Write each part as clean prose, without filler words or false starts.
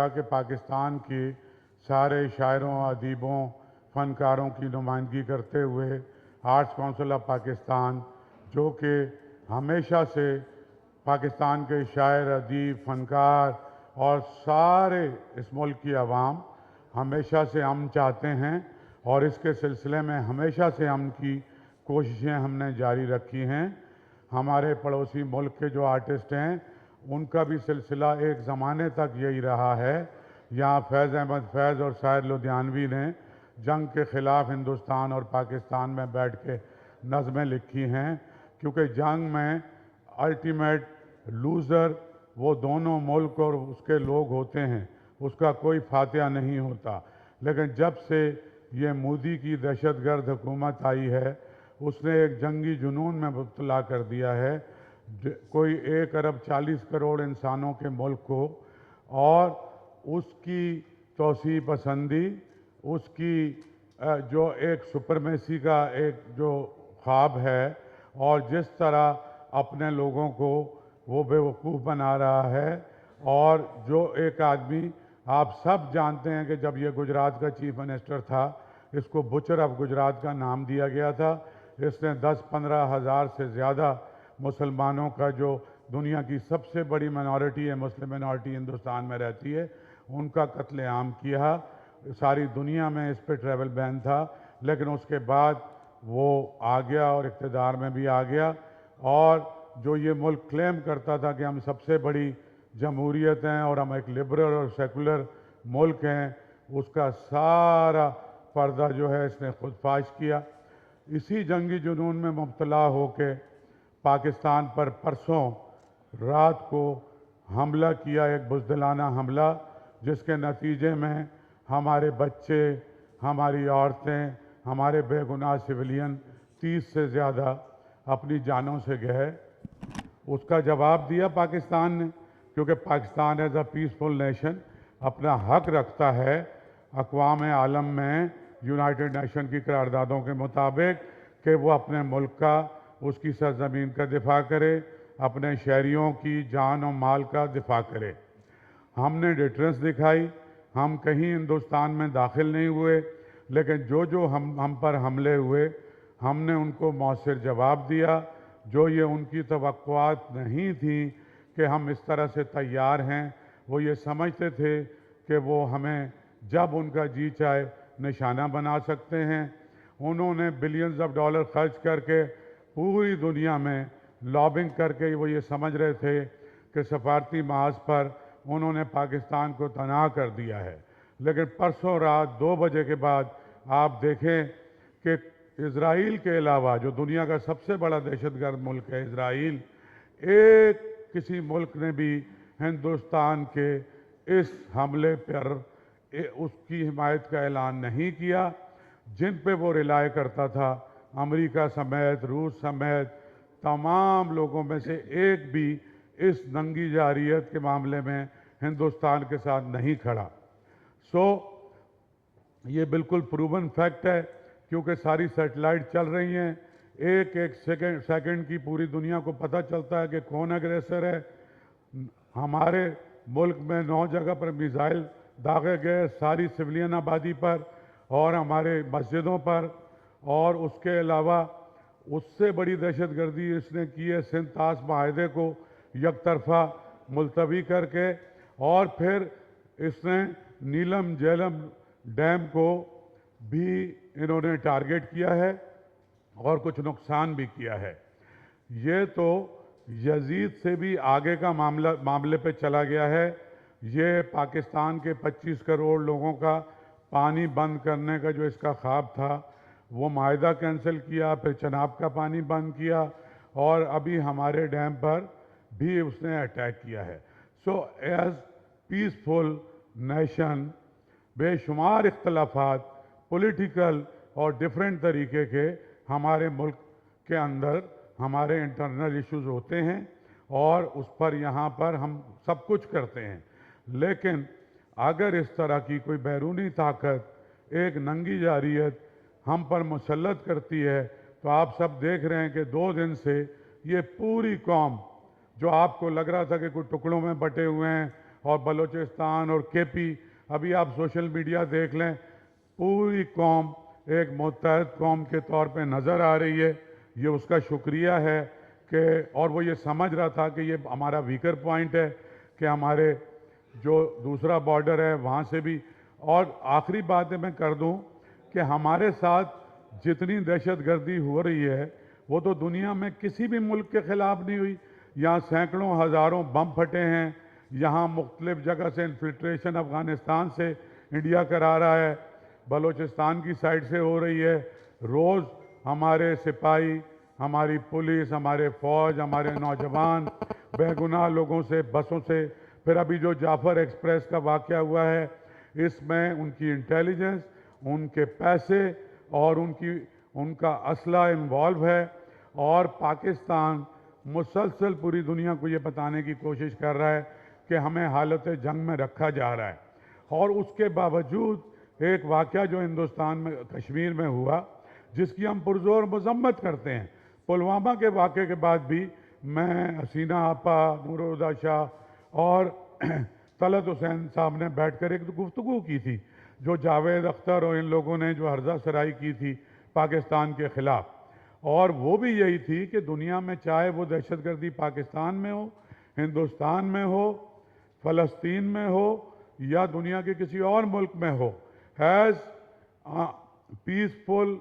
कि पाकिस्तान की सारे शायरों, अदीबों, फ़नकारों की नुमाइंदगी करते हुए आर्ट्स काउंसिल ऑफ पाकिस्तान, जो कि हमेशा से पाकिस्तान के शायर, अदीब, फ़नकार और सारे इस मुल्क की आवाम हमेशा से अमन चाहते हैं और इसके सिलसिले में हमेशा से अमन की कोशिशें हमने जारी रखी हैं। हमारे पड़ोसी मुल्क के जो आर्टिस्ट हैं उनका भी सिलसिला एक ज़माने तक यही रहा है। यहाँ फैज़ अहमद फैज़ और शायर लुधियानवी ने जंग के ख़िलाफ़ हिंदुस्तान और पाकिस्तान में बैठ के नज़में लिखी हैं, क्योंकि जंग में अल्टीमेट लूज़र वो दोनों मुल्क और उसके लोग होते हैं, उसका कोई फातिहा नहीं होता। लेकिन जब से ये मोदी की दहशतगर्द हुकूमत आई है, उसने एक जंगी जुनून में मुब्तला कर दिया है। कोई 1 अरब 40 करोड़ इंसानों के मुल्क को, और उसकी तौसीह पसंदी, उसकी जो एक सुपरमेसी का एक जो ख्वाब है, और जिस तरह अपने लोगों को वो बेवकूफ़ बना रहा है। और जो एक आदमी, आप सब जानते हैं कि जब ये गुजरात का चीफ मिनिस्टर था, इसको बुचर ऑफ गुजरात का नाम दिया गया था। इसने 10-15 हज़ार से ज़्यादा मुसलमानों का, जो दुनिया की सबसे बड़ी मिनॉरिटी है, मुस्लिम मिनॉरिटी हिंदुस्तान में रहती है, उनका कत्लेआम किया। सारी दुनिया में इस पर ट्रैवल बैन था, लेकिन उसके बाद वो आ गया और इक़्तिदार में भी आ गया। और जो ये मुल्क क्लेम करता था कि हम सबसे बड़ी जमहूरियत हैं और हम एक लिबरल और सेकुलर मुल्क हैं, उसका सारा पर्दा जो है इसने खुद फाश किया। इसी जंगी जुनून में मुब्तला होके पाकिस्तान पर परसों रात को हमला किया, एक बुज़दिलाना हमला, जिसके नतीजे में हमारे बच्चे, हमारी औरतें, हमारे बेगुनाह सिविलियन 30 से ज़्यादा अपनी जानों से गए। उसका जवाब दिया पाकिस्तान ने, क्योंकि Pakistan as a peaceful nation अपना हक रखता है अक़वाम आलम में यूनाइटेड नेशन की करारदादों के मुताबिक कि वो अपने मुल्क का, उसकी सरजमीन का दिफा करे, अपने शहरियों की जान और माल का दिफा करे। हमने डिटरेंस दिखाई, हम कहीं हिंदुस्तान में दाखिल नहीं हुए, लेकिन जो हम पर हमले हुए, हमने उनको मौसर जवाब दिया। जो ये उनकी तवक्कुआत नहीं थी कि हम इस तरह से तैयार हैं, वो ये समझते थे कि वो हमें जब उनका जी चाहे निशाना बना सकते हैं। उन्होंने बिलियंस ऑफ डॉलर खर्च करके पूरी दुनिया में लॉबिंग करके वो ये समझ रहे थे कि सफारती महाज पर उन्होंने पाकिस्तान को तनाह कर दिया है। लेकिन परसों रात 2 बजे के बाद आप देखें कि इज़राइल के अलावा, जो दुनिया का सबसे बड़ा दहशतगर्द मुल्क है इज़राइल, एक किसी मुल्क ने भी हिंदुस्तान के इस हमले पर उसकी हिमायत का ऐलान नहीं किया, जिन पे वो रिलाय करता था। अमेरिका समेत, रूस समेत तमाम लोगों में से एक भी इस नंगी जारियत के मामले में हिंदुस्तान के साथ नहीं खड़ा। ये बिल्कुल प्रूवन फैक्ट है, क्योंकि सारी सैटेलाइट चल रही हैं। एक एक सेकंड की पूरी दुनिया को पता चलता है कि कौन अग्रेसर है। हमारे मुल्क में 9 जगह पर मिसाइल दागे गए, सारी सिविलियन आबादी पर और हमारे मस्जिदों पर। और उसके अलावा उससे बड़ी दहशतगर्दी इसने की है सिंध ताश माहदे को एक तरफा मुलतवी करके, और फिर इसने नीलम झेलम डैम को भी इन्होंने टारगेट किया है और कुछ नुकसान भी किया है। ये तो यजीद से भी आगे का मामले पे चला गया है। ये पाकिस्तान के 25 करोड़ लोगों का पानी बंद करने का जो इसका ख्वाब था, वो माहिदा कैंसिल किया, फिर चनाब का पानी बंद किया, और अभी हमारे डैम पर भी उसने अटैक किया है। एज पीसफुल नेशन, बेशुमार इख्तलाफात, पॉलिटिकल और डिफरेंट तरीके के हमारे मुल्क के अंदर हमारे इंटरनल इश्यूज होते हैं, और उस पर यहाँ पर हम सब कुछ करते हैं। लेकिन अगर इस तरह की कोई बैरूनी ताकत, एक नंगी जारियत हम पर मुसल्लत करती है, तो आप सब देख रहे हैं कि 2 दिन से ये पूरी कौम, जो आपको लग रहा था कि कुछ टुकड़ों में बटे हुए हैं और बलूचिस्तान और केपी, अभी आप सोशल मीडिया देख लें, पूरी कौम एक मुत्तहद कौम के तौर पे नज़र आ रही है। ये उसका शुक्रिया है कि, और वो ये समझ रहा था कि ये हमारा वीकर पॉइंट है कि हमारे जो दूसरा बॉर्डर है वहाँ से भी। और आखिरी बात मैं कर दूं कि हमारे साथ जितनी दहशतगर्दी हो रही है वो तो दुनिया में किसी भी मुल्क के ख़िलाफ़ नहीं हुई। यहाँ सैकड़ों हज़ारों बम फटे हैं, यहाँ मुख्तलिफ़ जगह से इन्फिल्ट्रेशन अफ़गानिस्तान से इंडिया करा रहा है, बलूचिस्तान की साइड से हो रही है। रोज़ हमारे सिपाही, हमारी पुलिस, हमारे फ़ौज, हमारे नौजवान बेगुनाह लोगों से, बसों से, फिर अभी जो जाफ़र एक्सप्रेस का वाक़या हुआ है, इसमें उनकी इंटेलिजेंस, उनके पैसे और उनका असला इन्वॉल्व है। और पाकिस्तान मुसलसल पूरी दुनिया को ये बताने की कोशिश कर रहा है कि हमें हालत जंग में रखा जा रहा है। और उसके बावजूद एक वाक़या जो हिंदुस्तान में कश्मीर में हुआ, जिसकी हम पुरज़ोर मज़म्मत करते हैं, पुलवामा के वाक़े के बाद भी मैं, हसीना आपा, नूरुल शाह और तलत हुसैन साहब ने बैठकर एक गुफ्तगू की थी, जो जावेद अख्तर और इन लोगों ने जो हर्जा सराई की थी पाकिस्तान के ख़िलाफ़। और वो भी यही थी कि दुनिया में चाहे वो दहशतगर्दी पाकिस्तान में हो, हिंदुस्तान में हो, फ़लस्तीन में हो या दुनिया के किसी और मुल्क में हो, हैज़ पीसफुल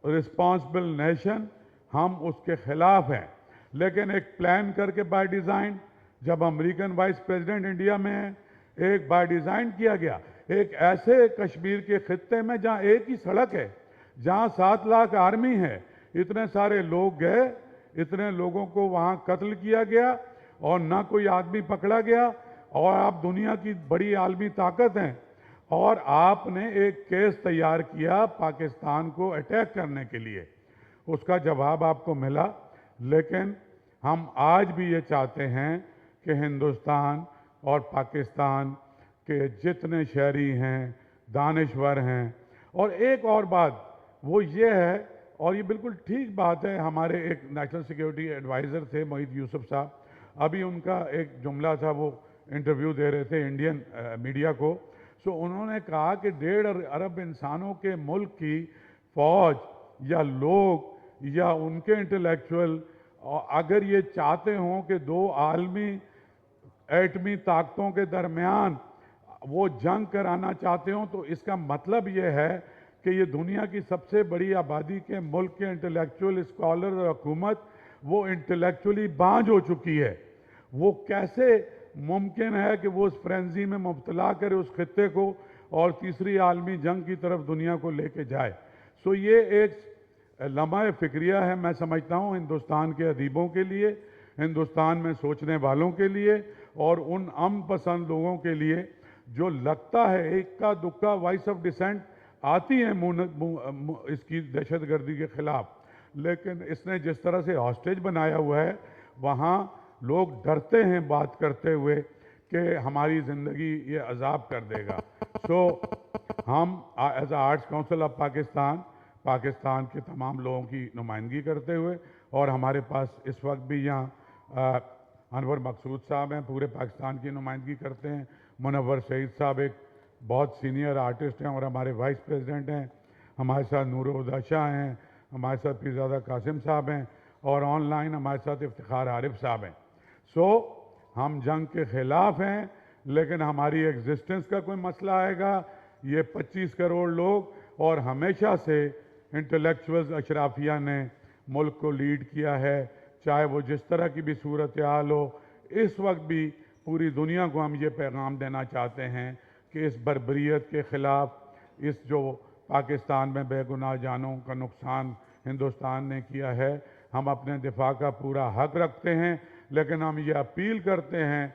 रिस्पॉन्सिबल नेशन, हम उसके ख़िलाफ़ हैं। लेकिन एक प्लान करके बाय डिज़ाइन, जब अमेरिकन वाइस प्रेसिडेंट इंडिया में है, एक बाय डिज़ाइन किया गया एक ऐसे कश्मीर के खित्ते में जहाँ एक ही सड़क है, जहाँ 7 लाख आर्मी है, इतने सारे लोग गए, इतने लोगों को वहाँ कत्ल किया गया और ना कोई आदमी पकड़ा गया। और आप दुनिया की बड़ी आलमी ताकत हैं और आपने एक केस तैयार किया पाकिस्तान को अटैक करने के लिए, उसका जवाब आपको मिला। लेकिन हम आज भी ये चाहते हैं कि हिंदुस्तान और पाकिस्तान के जितने शहरी हैं, दानिश्वर हैं, और एक और बात वो ये है, और ये बिल्कुल ठीक बात है, हमारे एक नेशनल सिक्योरिटी एडवाइज़र थे मोहित यूसुफ साहब, अभी उनका एक जुमला था, वो इंटरव्यू दे रहे थे इंडियन मीडिया को। सो उन्होंने कहा कि 1.5 अरब इंसानों के मुल्क की फ़ौज या लोग या उनके इंटेलेक्चुअल अगर ये चाहते हों कि 2 आलमी एटमी ताकतों के दरमियान वो जंग कराना चाहते हों, तो इसका मतलब ये है कि ये दुनिया की सबसे बड़ी आबादी के मुल्क के इंटेलेक्चुअल, स्कॉलर और हुकूमत वो इंटेलेक्चुअली बांझ हो चुकी है। वो कैसे मुमकिन है कि वो उस फ्रेंजी में मुब्तला करे उस खित्ते को और तीसरी आलमी जंग की तरफ दुनिया को लेके जाए। सो ये एक लम्हा फ़िक्रिया है, मैं समझता हूँ, हिंदुस्तान के अदीबों के लिए, हिंदुस्तान में सोचने वालों के लिए और उन अमन पसंद लोगों के लिए जो लगता है इक्का दुक्का वॉइस ऑफ डिसेंट आती है इसकी दहशतगर्दी के ख़िलाफ़, लेकिन इसने जिस तरह से हॉस्टेज बनाया हुआ है, वहाँ लोग डरते हैं बात करते हुए कि हमारी ज़िंदगी ये अजाब कर देगा। सो हम as arts council of Pakistan के तमाम लोगों की नुमाइंदगी करते हुए, और हमारे पास इस वक्त भी यहाँ अनवर मकसूद साहब हैं, पूरे पाकिस्तान की नुमाइंदगी करते हैं। मुनव्वर सईद साहब एक बहुत सीनियर आर्टिस्ट हैं और हमारे वाइस प्रेसिडेंट हैं। हमारे साथ नूरुल शाह हैं, हमारे साथ पीरज़ादा कासिम साहब हैं, और ऑनलाइन हमारे साथ इफ्तिखार आरिफ साहब हैं। सो हम जंग के ख़िलाफ़ हैं, लेकिन हमारी एग्जिस्टेंस का कोई मसला आएगा, ये 25 करोड़ लोग, और हमेशा से इंटेलेक्चुअल्स अशराफिया ने मुल्क को लीड किया है, चाहे वो जिस तरह की भी सूरत हाल हो। इस वक्त भी पूरी दुनिया को हम ये पैगाम देना चाहते हैं कि इस बर्बरियत के ख़िलाफ़, इस जो पाकिस्तान में बेगुनाह जानों का नुकसान हिंदुस्तान ने किया है, हम अपने दिफा का पूरा हक रखते हैं। लेकिन हम ये अपील करते हैं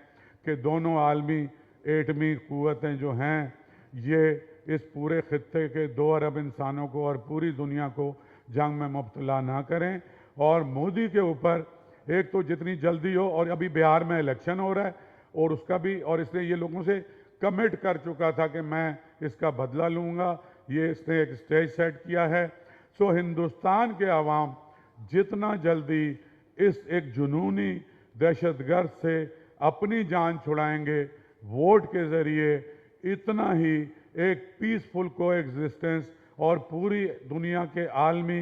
कि दोनों आलमी एटमी क़ुव्वतें जो हैं, ये इस पूरे खित्ते के 2 अरब इंसानों को और पूरी दुनिया को जंग में मुब्तला ना करें। और मोदी के ऊपर एक तो जितनी जल्दी हो, और अभी बिहार में इलेक्शन हो रहा है और उसका भी, और इसलिए ये लोगों से कमिट कर चुका था कि मैं इसका बदला लूँगा, ये इसने एक स्टेज सेट किया है। सो हिंदुस्तान के अवाम जितना जल्दी इस एक जुनूनी दहशतगर्द से अपनी जान छुड़ाएंगे, वोट के ज़रिए इतना ही एक पीसफुल को एग्जिस्टेंस और पूरी दुनिया के आलमी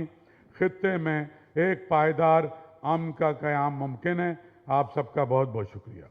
खित्ते में एक पायदार अमन का क़याम मुमकिन है। आप सबका बहुत बहुत शुक्रिया।